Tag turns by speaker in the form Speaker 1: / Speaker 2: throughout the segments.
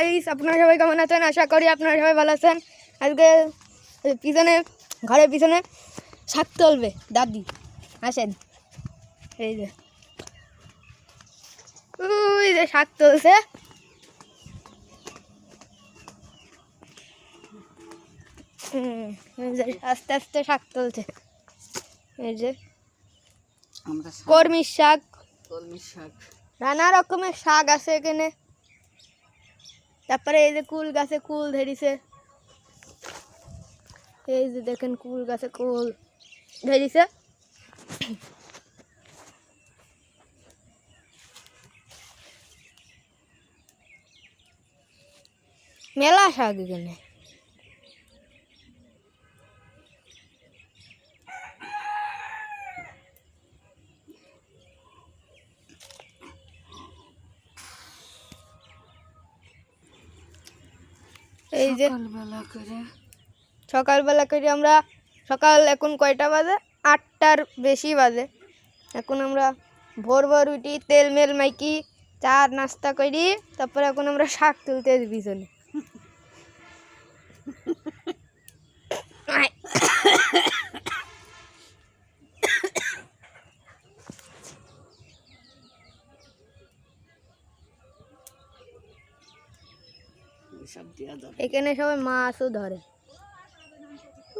Speaker 1: Guys, আপনারা সবাই কেমন আছেন? আশা করি আপনারা সবাই ভালো আছেন। আজকে পিছনে ঘরের পিছনে শাক তুলবে দাদি, আসেন। এই যে ওই যে শাক তুলছে, আস্তে আস্তে শাক তুলছে। এই যে কলমির শাক, নানা রকমের শাক আছে এখানে। তারপরে এই যে কুল গাছে কুল ধরেছে, এই যে দেখেন কুল গাছে কুল ধরেছে। মেলা শাক এখানে। এই যে সকালবেলা করে আমরা, সকাল এখন কয়টা বাজে? 8টার বেশি বাজে। এখন আমরা ভোর ভোর উঠি, তেল মেল মাইকি, চা নাস্তা করি, তারপরে এখন আমরা শাক তুলতে পিছনে। এখানে সবাই মাছও ধরে।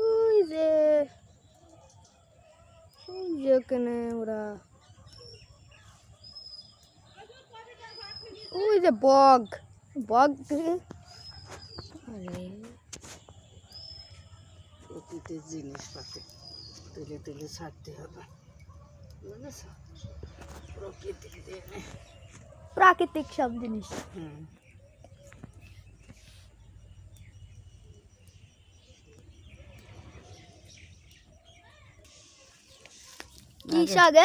Speaker 1: ওই যে ওখানে ওরা, ওই যে বগ বগ।
Speaker 2: প্রতিটি জিনিসপাতি তুলে তুলে ছাড়তে হবে,
Speaker 1: প্রাকৃতিক সব জিনিস। কি শাক?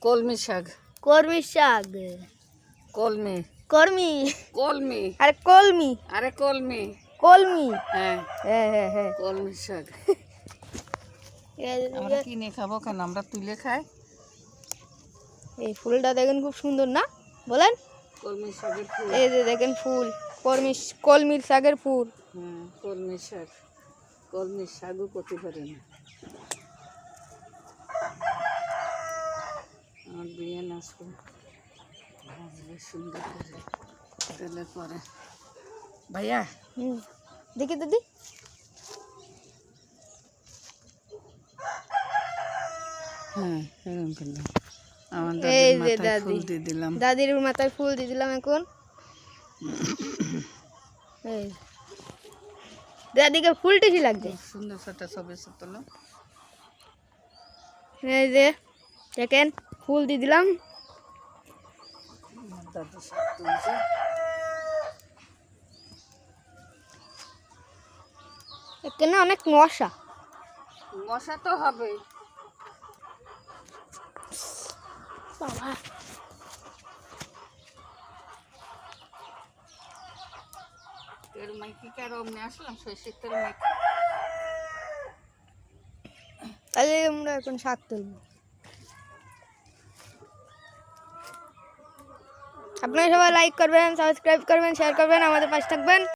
Speaker 2: কলমি শাক।
Speaker 1: কলমি শাক।
Speaker 2: কলমি
Speaker 1: কর্মি
Speaker 2: কলমি
Speaker 1: আরে কলমি,
Speaker 2: আরে কলমি
Speaker 1: কলমি।
Speaker 2: হ্যাঁ
Speaker 1: হ্যাঁ হ্যাঁ হ্যাঁ,
Speaker 2: কলমি শাক। আমরা কিনে খাবো কেন, আমরা তুলে খাই।
Speaker 1: এই ফুলটা দেখেন খুব সুন্দর না, বলেন?
Speaker 2: কলমি শাকের ফুল।
Speaker 1: এই যে দেখেন ফুল, কলমির শাকের ফুল।
Speaker 2: হ্যাঁ কলমি শাক, কলমি শাকও করতে পারে না। আমার বিয়ে নাচবো ভাজবে সুন্দর করে তেলের পরে। ভাইয়া
Speaker 1: দেখি দিদি,
Speaker 2: হ্যাঁ এরকম করলাম। আমার
Speaker 1: এই
Speaker 2: দাদির
Speaker 1: যে
Speaker 2: মাথায়
Speaker 1: দাদি,
Speaker 2: ফুল দিয়ে দিলাম।
Speaker 1: দাদির মাথায় ফুল দিয়ে দিলাম এখন। এই দাদিকে ফুল টেসি লাগছে,
Speaker 2: সুন্দর একটা ছবি তোলো।
Speaker 1: এই যে দেখেন ফুল দিয়ে দিলাম।
Speaker 2: দাদি শাক তুলছে।
Speaker 1: এখানে অনেক মশা।
Speaker 2: মশা তো হবে।
Speaker 1: বাবা
Speaker 2: তেল মাইকি কারো নিয়ে আসলাম, সরষের তেল মাইকি।
Speaker 1: তাহলে আমরা এখন শাক তুলব। আপনারা সবাই লাইক করবেন, সাবস্ক্রাইব করবেন, শেয়ার করবেন, আমাদের পাশে থাকবেন।